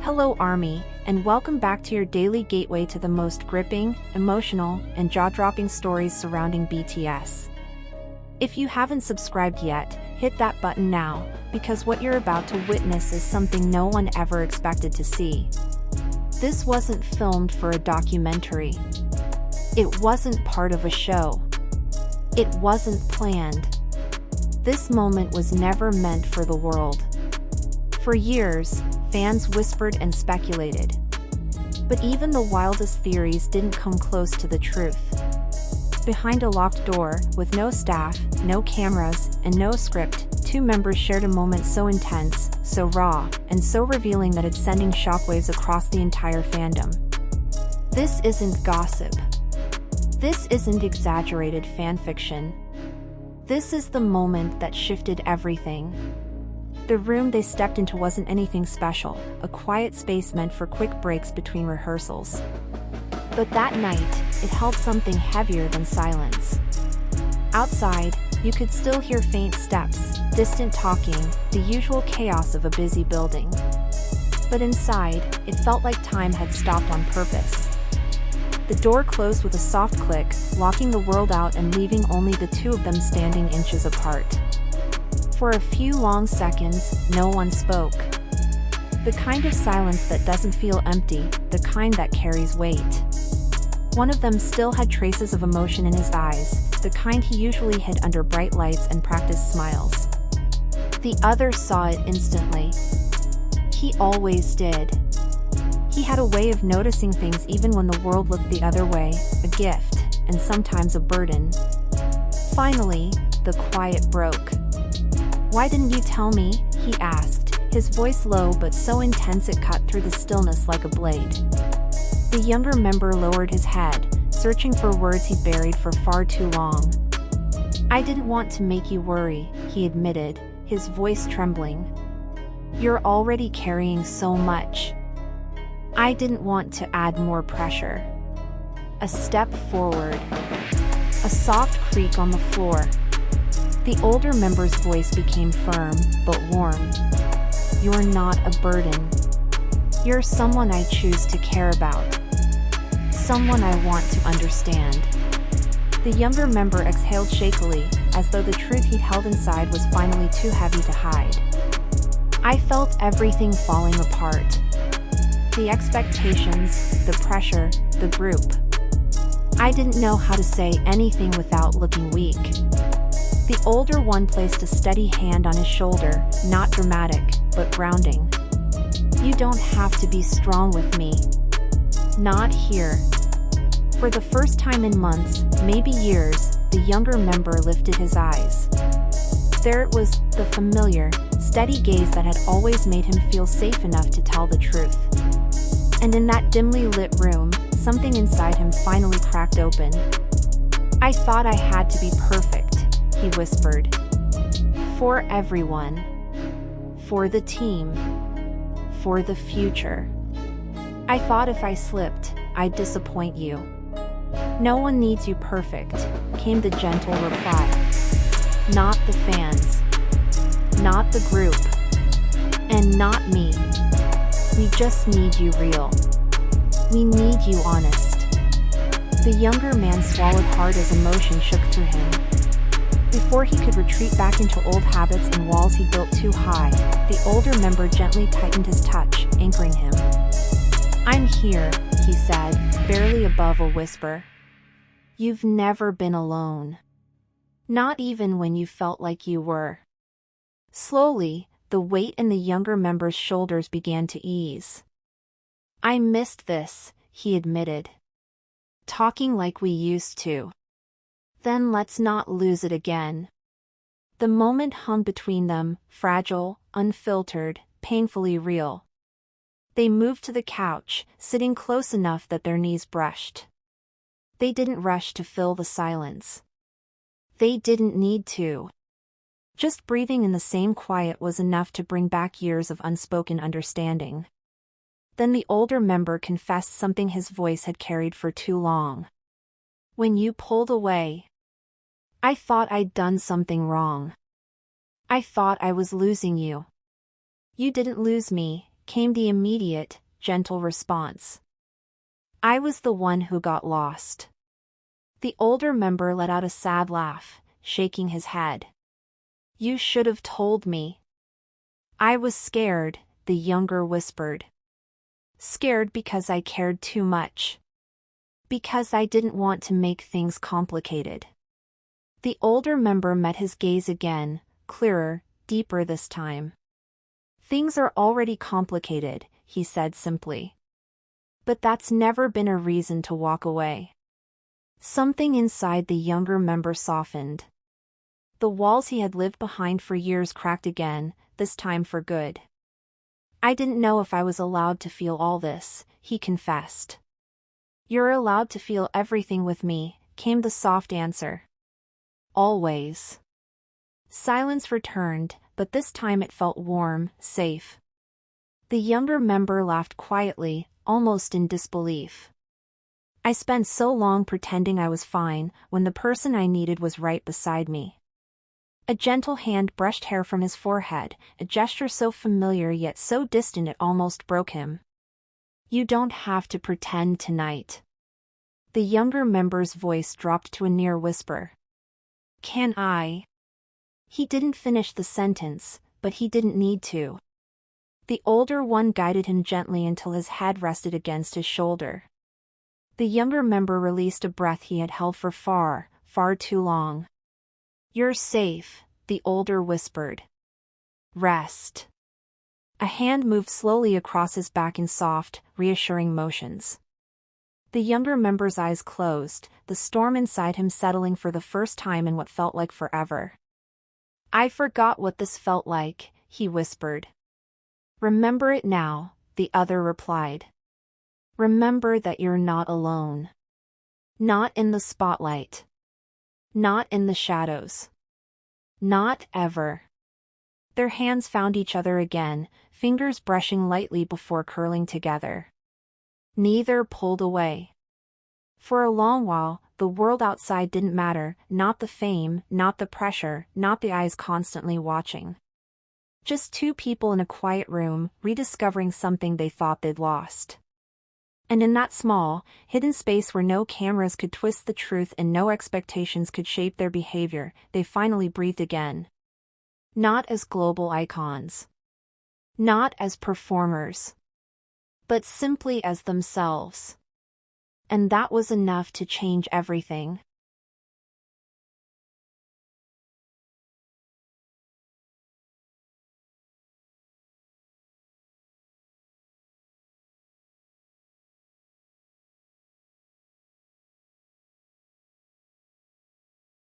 Hello Army, and welcome back to your daily gateway to the most gripping, emotional, and jaw-dropping stories surrounding BTS. If you haven't subscribed yet, hit that button now, because what you're about to witness is something no one ever expected to see. This wasn't filmed for a documentary. It wasn't part of a show. It wasn't planned. This moment was never meant for the world. For years, fans whispered and speculated. But even the wildest theories didn't come close to the truth. Behind a locked door, with no staff, no cameras, and no script, two members shared a moment so intense, so raw, and so revealing that it's sending shockwaves across the entire fandom. This isn't gossip. This isn't exaggerated fanfiction. This is the moment that shifted everything. The room they stepped into wasn't anything special, a quiet space meant for quick breaks between rehearsals. But that night, it held something heavier than silence. Outside, you could still hear faint steps, distant talking, the usual chaos of a busy building. But inside, it felt like time had stopped on purpose. The door closed with a soft click, locking the world out and leaving only the two of them standing inches apart. For a few long seconds, no one spoke. The kind of silence that doesn't feel empty, the kind that carries weight. One of them still had traces of emotion in his eyes, the kind he usually hid under bright lights and practiced smiles. The other saw it instantly. He always did. He had a way of noticing things even when the world looked the other way, a gift, and sometimes a burden. Finally, the quiet broke. "Why didn't you tell me?" he asked, his voice low but so intense it cut through the stillness like a blade. The younger member lowered his head, searching for words he'd buried for far too long. "I didn't want to make you worry," he admitted, his voice trembling. "You're already carrying so much. I didn't want to add more pressure." A step forward. A soft creak on the floor. The older member's voice became firm, but warm. "You're not a burden. You're someone I choose to care about. Someone I want to understand." The younger member exhaled shakily, as though the truth he'd held inside was finally too heavy to hide. "I felt everything falling apart. The expectations, the pressure, the group. I didn't know how to say anything without looking weak." The older one placed a steady hand on his shoulder, not dramatic, but grounding. "You don't have to be strong with me. Not here." For the first time in months, maybe years, the younger member lifted his eyes. There it was, the familiar, steady gaze that had always made him feel safe enough to tell the truth. And in that dimly lit room, something inside him finally cracked open. "I thought I had to be perfect," he whispered. "For everyone. For the team. For the future. I thought if I slipped, I'd disappoint you." "No one needs you perfect," came the gentle reply. "Not the fans. Not the group. And not me. We just need you real. We need you honest." The younger man swallowed hard as emotion shook through him. Before he could retreat back into old habits and walls he built too high, the older member gently tightened his touch, anchoring him. "I'm here," he said, barely above a whisper. "You've never been alone. Not even when you felt like you were." Slowly, the weight in the younger member's shoulders began to ease. "I missed this," he admitted. "Talking like we used to. Then let's not lose it again." The moment hung between them, fragile, unfiltered, painfully real. They moved to the couch, sitting close enough that their knees brushed. They didn't rush to fill the silence. They didn't need to. Just breathing in the same quiet was enough to bring back years of unspoken understanding. Then the older member confessed something his voice had carried for too long. "When you pulled away, I thought I'd done something wrong. I thought I was losing you. You didn't lose me, came the immediate, gentle response. I was the one who got lost. The older member let out a sad laugh, shaking his head. You should have told me. I was scared, the younger whispered. Scared because I cared too much. Because I didn't want to make things complicated. The older member met his gaze again, clearer, deeper this time. Things are already complicated, he said simply. But that's never been a reason to walk away. Something inside the younger member softened. The walls he had lived behind for years cracked again, this time for good. I didn't know if I was allowed to feel all this, he confessed. You're allowed to feel everything with me, came the soft answer. Always. Silence returned, but this time it felt warm, safe. The younger member laughed quietly, almost in disbelief. I spent so long pretending I was fine, when the person I needed was right beside me. A gentle hand brushed hair from his forehead, a gesture so familiar yet so distant it almost broke him. You don't have to pretend tonight. The younger member's voice dropped to a near whisper. Can I? He didn't finish the sentence, but he didn't need to. The older one guided him gently until his head rested against his shoulder. The younger member released a breath he had held for far, far too long. You're safe, the older whispered. Rest. A hand moved slowly across his back in soft, reassuring motions. The younger member's eyes closed, the storm inside him settling for the first time in what felt like forever. I forgot what this felt like, he whispered. Remember it now, the other replied. Remember that you're not alone. Not in the spotlight. Not in the shadows. Not ever. Their hands found each other again, fingers brushing lightly before curling together. Neither pulled away. For a long while, the world outside didn't matter, not the fame, not the pressure, not the eyes constantly watching. Just two people in a quiet room, rediscovering something they thought they'd lost. And in that small, hidden space where no cameras could twist the truth and no expectations could shape their behavior, they finally breathed again. Not as global icons. Not as performers. But simply as themselves. And that was enough to change everything.